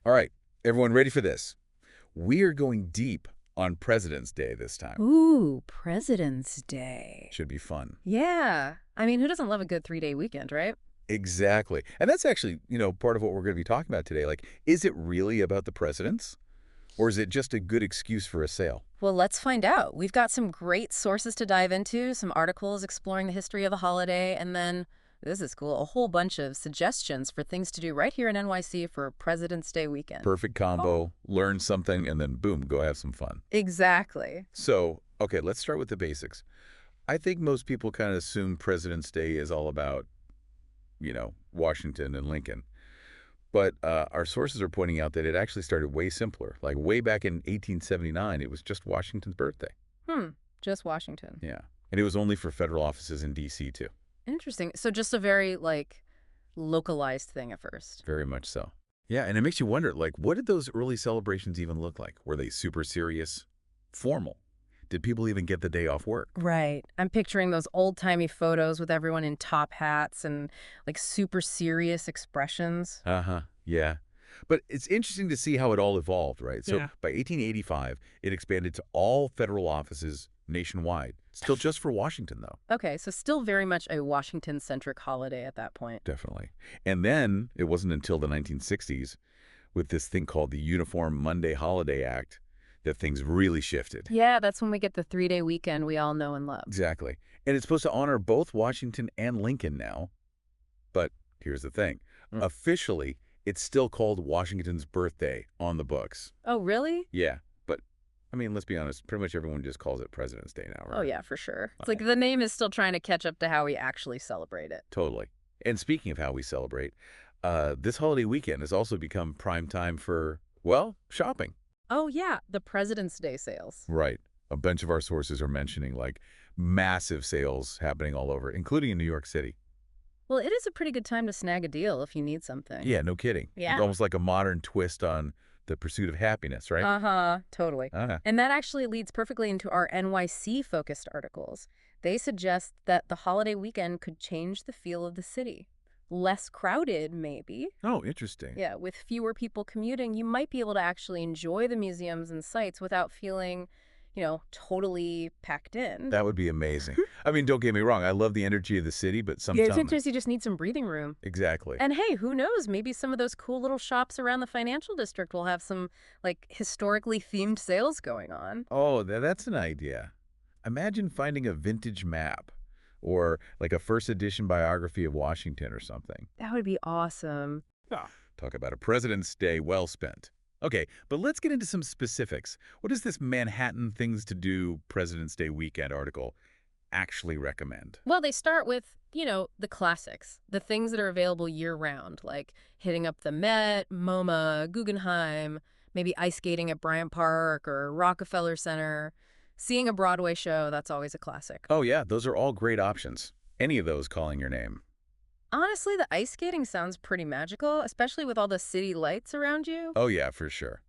All right, everyone ready for this? We are going deep on President's Day this time. Ooh, President's Day. Should be fun. Yeah. I mean, who doesn't love a good 3-day weekend, right? Exactly. And that's actually, part of what we're going to be talking about today. Like, is it really about the presidents? Or is it just a good excuse for a sale? Well, let's find out. We've got some great sources to dive into, some articles exploring the history of the holiday, and then, this is cool, a whole bunch of suggestions for things to do right here in NYC for President's Day weekend. Perfect combo, learn something, and then boom, go have some fun. Exactly. So, okay, let's start with the basics. I think most people kind of assume President's Day is all about, Washington and Lincoln. But our sources are pointing out that it actually started way simpler. Like way back in 1879, it was just Washington's birthday. Just Washington. Yeah. And it was only for federal offices in D.C., too. Interesting. So just a very, localized thing at first. Very much so. Yeah, and it makes you wonder, what did those early celebrations even look like? Were they super serious? Formal? Did people even get the day off work? Right. I'm picturing those old-timey photos with everyone in top hats and, super serious expressions. Uh-huh, yeah. But it's interesting to see how it all evolved, right? So Yeah. by 1885, it expanded to all federal offices nationwide. Still just for Washington, though. Okay, so still very much a Washington-centric holiday at that point. Definitely. And then it wasn't until the 1960s, with this thing called the Uniform Monday Holiday Act, that things really shifted. Yeah, that's when we get the 3-day weekend we all know and love. Exactly. And it's supposed to honor both Washington and Lincoln now. But here's the thing. Officially, it's still called Washington's birthday on the books. Oh, really? Yeah. But, let's be honest. Pretty much everyone just calls it President's Day now, right? Oh, yeah, for sure. It's like the name is still trying to catch up to how we actually celebrate it. Totally. And speaking of how we celebrate, this holiday weekend has also become prime time for, shopping. Oh, yeah, the President's Day sales. Right. A bunch of our sources are mentioning, massive sales happening all over, including in New York City. Well, it is a pretty good time to snag a deal if you need something. Yeah, no kidding. Yeah. It's almost like a modern twist on the pursuit of happiness, right? Uh-huh, totally. Uh-huh. And that actually leads perfectly into our NYC-focused articles. They suggest that the holiday weekend could change the feel of the city. Less crowded, maybe. Oh, interesting. Yeah, with fewer people commuting, you might be able to actually enjoy the museums and sites without feeling, totally packed in. That would be amazing. Don't get me wrong. I love the energy of the city, but sometimes... Yeah, sometimes you just need some breathing room. Exactly. And hey, who knows? Maybe some of those cool little shops around the financial district will have some, historically themed sales going on. Oh, that's an idea. Imagine finding a vintage map or a first edition biography of Washington or something. That would be awesome. Ah, talk about a President's Day well spent. Okay, but let's get into some specifics. What does this Manhattan Things to Do President's Day weekend article actually recommend? Well, they start with, the classics, the things that are available year-round, like hitting up the Met, MoMA, Guggenheim, maybe ice skating at Bryant Park or Rockefeller Center. Seeing a Broadway show, that's always a classic. Oh, yeah, those are all great options. Any of those calling your name. Honestly, the ice skating sounds pretty magical, especially with all the city lights around you. Oh, yeah, for sure.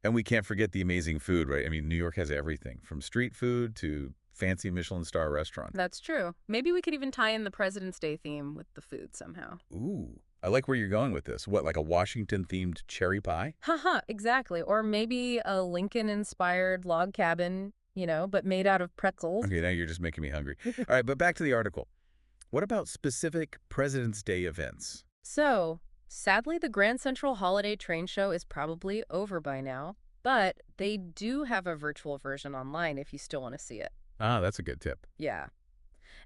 And we can't forget the amazing food, right? New York has everything, from street food to fancy Michelin star restaurant. That's true. Maybe we could even tie in the President's Day theme with the food somehow. Ooh, I like where you're going with this. What, like a Washington-themed cherry pie? Haha, exactly. Or maybe a Lincoln-inspired log cabin, but made out of pretzels. Okay, now you're just making me hungry. All right, but back to the article. What about specific President's Day events? So, sadly, the Grand Central Holiday Train Show is probably over by now, but they do have a virtual version online if you still want to see it. Ah, that's a good tip. Yeah.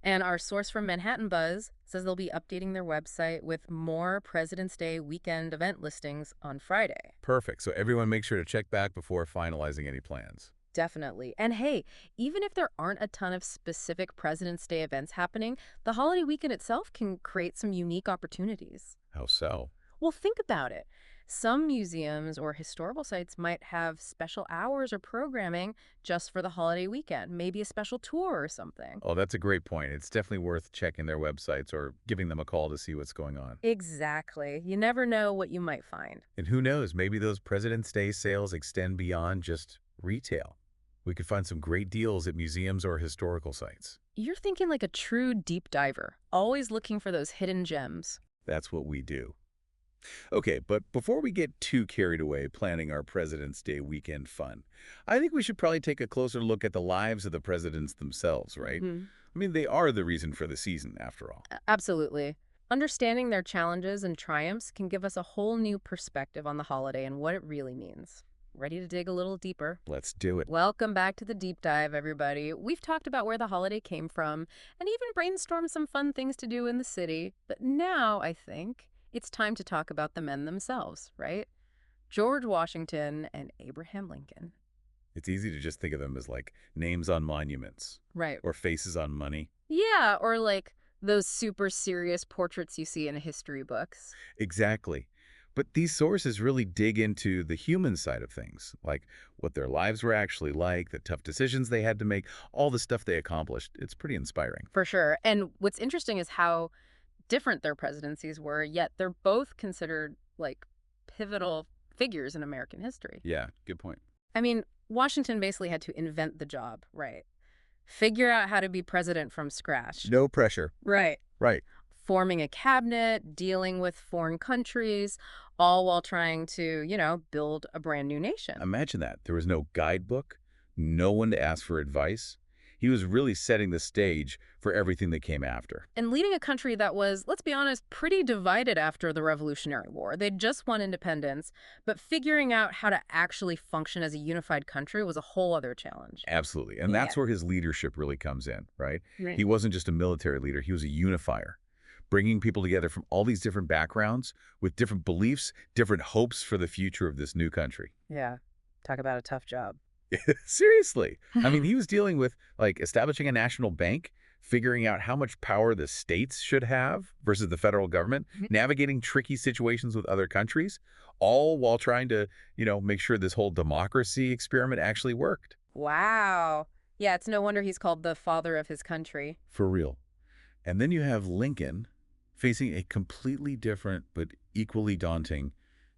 And our source from Manhattan Buzz says they'll be updating their website with more President's Day weekend event listings on Friday. Perfect. So everyone make sure to check back before finalizing any plans. Definitely. And hey, even if there aren't a ton of specific President's Day events happening, the holiday weekend itself can create some unique opportunities. How so? Well, think about it. Some museums or historical sites might have special hours or programming just for the holiday weekend, maybe a special tour or something. Oh, that's a great point. It's definitely worth checking their websites or giving them a call to see what's going on. Exactly. You never know what you might find. And who knows, maybe those President's Day sales extend beyond just retail. We could find some great deals at museums or historical sites. You're thinking like a true deep diver, always looking for those hidden gems. That's what we do. Okay, but before we get too carried away planning our President's Day weekend fun, I think we should probably take a closer look at the lives of the presidents themselves, right? Hmm. I mean, they are the reason for the season, after all. Absolutely. Understanding their challenges and triumphs can give us a whole new perspective on the holiday and what it really means. Ready to dig a little deeper? Let's do it. Welcome back to the deep dive, everybody. We've talked about where the holiday came from and even brainstormed some fun things to do in the city. But now, I think, it's time to talk about the men themselves, right? George Washington and Abraham Lincoln. It's easy to just think of them as like names on monuments Right. or faces on money. Yeah, or like those super serious portraits you see in history books. Exactly. But these sources really dig into the human side of things, like what their lives were actually like, the tough decisions they had to make, all the stuff they accomplished. It's pretty inspiring. For sure. And what's interesting is how different their presidencies were, yet they're both considered like pivotal figures in American history. Yeah, good point. I mean, Washington basically had to invent the job, right? Figure out how to be president from scratch. No pressure. Right. Right. Forming a cabinet, dealing with foreign countries, all while trying to, build a brand new nation. Imagine that. There was no guidebook, no one to ask for advice. He was really setting the stage for everything that came after. And leading a country that was, let's be honest, pretty divided after the Revolutionary War. They'd just won independence, but figuring out how to actually function as a unified country was a whole other challenge. Absolutely. And Yeah. that's where his leadership really comes in, right? Right. He wasn't just a military leader, he was a unifier, bringing people together from all these different backgrounds with different beliefs, different hopes for the future of this new country. Yeah. Talk about a tough job. Seriously. I mean, he was dealing with like establishing a national bank, figuring out how much power the states should have versus the federal government, Mhm. navigating tricky situations with other countries, all while trying to, make sure this whole democracy experiment actually worked. Wow. Yeah, it's no wonder he's called the father of his country. For real. And then you have Lincoln facing a completely different but equally daunting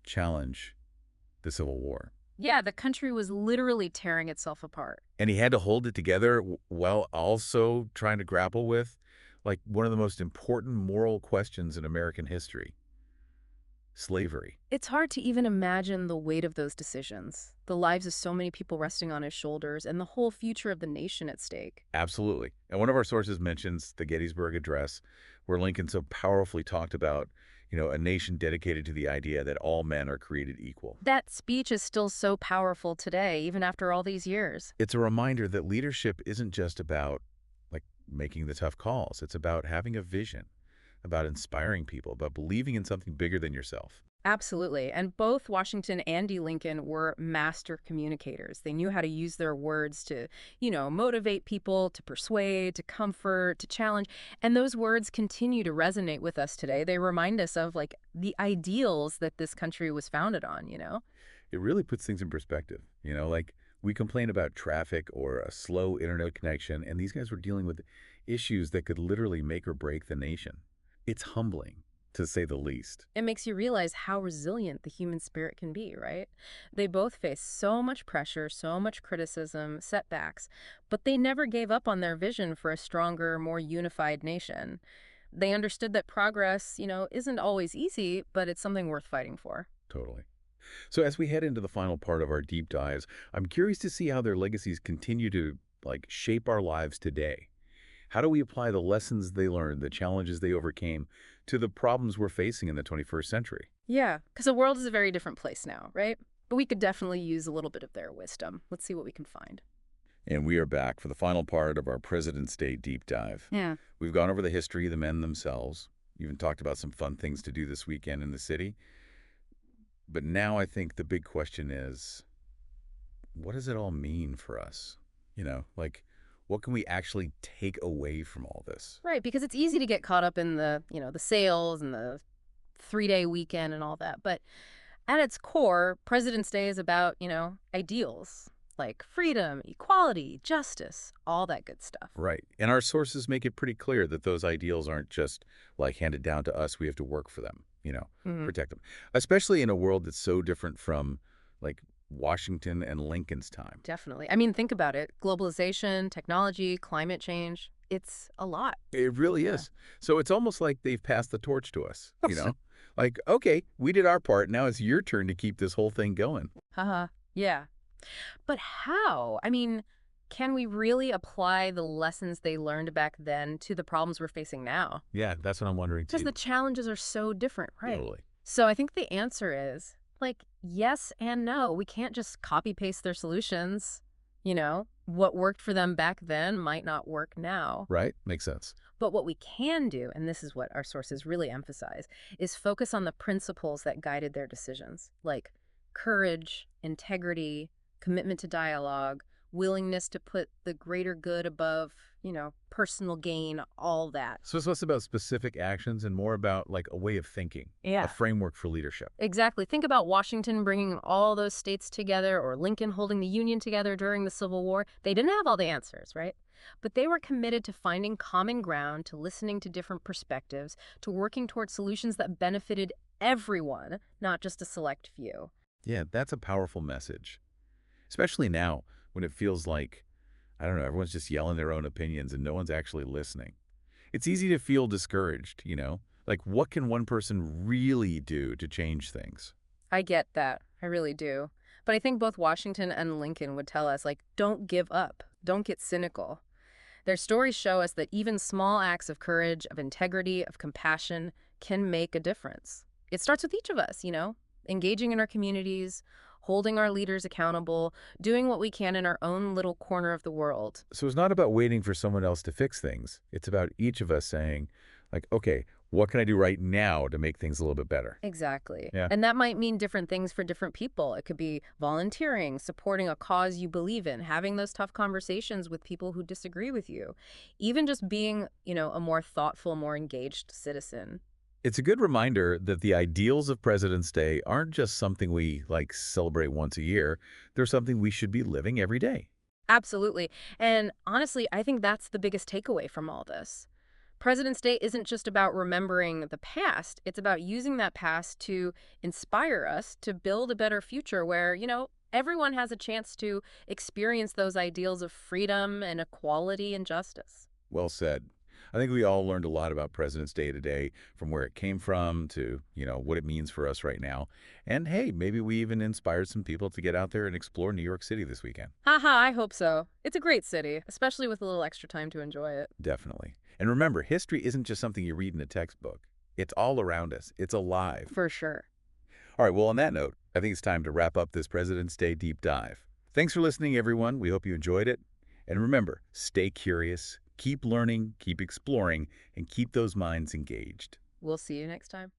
challenge, the Civil War. Yeah, the country was literally tearing itself apart. And he had to hold it together while also trying to grapple with like one of the most important moral questions in American history, slavery. It's hard to even imagine the weight of those decisions, the lives of so many people resting on his shoulders, and the whole future of the nation at stake. Absolutely. And one of our sources mentions the Gettysburg Address, where Lincoln so powerfully talked about, a nation dedicated to the idea that all men are created equal. That speech is still so powerful today, even after all these years. It's a reminder that leadership isn't just about like making the tough calls. It's about having a vision, about inspiring people, about believing in something bigger than yourself. Absolutely. And both Washington and Lincoln were master communicators. They knew how to use their words to, motivate people, to persuade, to comfort, to challenge. And those words continue to resonate with us today. They remind us of like the ideals that this country was founded on. It really puts things in perspective. Like we complain about traffic or a slow internet connection, and these guys were dealing with issues that could literally make or break the nation. It's humbling, to say the least. It makes you realize how resilient the human spirit can be, right? They both faced so much pressure, so much criticism, setbacks, but they never gave up on their vision for a stronger, more unified nation. They understood that progress, isn't always easy, but it's something worth fighting for. Totally. So as we head into the final part of our deep dives, I'm curious to see how their legacies continue to like shape our lives today. How do we apply the lessons they learned, the challenges they overcame, to the problems we're facing in the 21st century? Yeah, because the world is a very different place now, right? But we could definitely use a little bit of their wisdom. Let's see what we can find. And we are back for the final part of our President's Day deep dive. Yeah. We've gone over the history of the men themselves, even talked about some fun things to do this weekend in the city. But now I think the big question is, what does it all mean for us? Like, what can we actually take away from all this? Right, because it's easy to get caught up in the sales and the 3-day weekend and all that. But at its core, President's Day is about, ideals like freedom, equality, justice, all that good stuff. Right. And our sources make it pretty clear that those ideals aren't just like handed down to us. We have to work for them, Hmm. protect them, especially in a world that's so different from like Washington and Lincoln's time. Definitely. I mean, think about it. Globalization, technology, climate change. It's a lot. It really Yeah. is. So it's almost like they've passed the torch to us, Like, okay, we did our part. Now it's your turn to keep this whole thing going. Haha. Yeah. But how? I mean, can we really apply the lessons they learned back then to the problems we're facing now? Yeah, that's what I'm wondering Because the too. challenges are so different, right? Totally. So I think the answer is like yes and no. We can't just copy paste their solutions. What worked for them back then might not work now. Right? Makes sense. But what we can do, and this is what our sources really emphasize, is focus on the principles that guided their decisions, like courage, integrity, commitment to dialogue, willingness to put the greater good above, personal gain, all that. So it's less about specific actions and more about like a way of thinking, a Yeah. framework for leadership. Exactly. Think about Washington bringing all those states together or Lincoln holding the Union together during the Civil War. They didn't have all the answers, right? But they were committed to finding common ground, to listening to different perspectives, to working towards solutions that benefited everyone, not just a select few. Yeah, that's a powerful message, especially now when it feels like, I don't know, everyone's just yelling their own opinions and no one's actually listening. It's easy to feel discouraged, you know? Like, what can one person really do to change things? I get that. I really do. But I think both Washington and Lincoln would tell us, like, don't give up. Don't get cynical. Their stories show us that even small acts of courage, of integrity, of compassion can make a difference. It starts with each of us, engaging in our communities, holding our leaders accountable, doing what we can in our own little corner of the world. So it's not about waiting for someone else to fix things. It's about each of us saying, like, okay, what can I do right now to make things a little bit better? Exactly. Yeah. And that might mean different things for different people. It could be volunteering, supporting a cause you believe in, having those tough conversations with people who disagree with you, even just being, a more thoughtful, more engaged citizen. It's a good reminder that the ideals of President's Day aren't just something we, like, celebrate once a year. They're something we should be living every day. Absolutely. And honestly, I think that's the biggest takeaway from all this. President's Day isn't just about remembering the past, it's about using that past to inspire us to build a better future where, everyone has a chance to experience those ideals of freedom and equality and justice. Well said. I think we all learned a lot about President's Day today, from where it came from to, what it means for us right now. And hey, maybe we even inspired some people to get out there and explore New York City this weekend. Haha, I hope so. It's a great city, especially with a little extra time to enjoy it. Definitely. And remember, history isn't just something you read in a textbook. It's all around us. It's alive. For sure. All right, well, on that note, I think it's time to wrap up this President's Day deep dive. Thanks for listening, everyone. We hope you enjoyed it. And remember, stay curious, keep learning, keep exploring, and keep those minds engaged. We'll see you next time.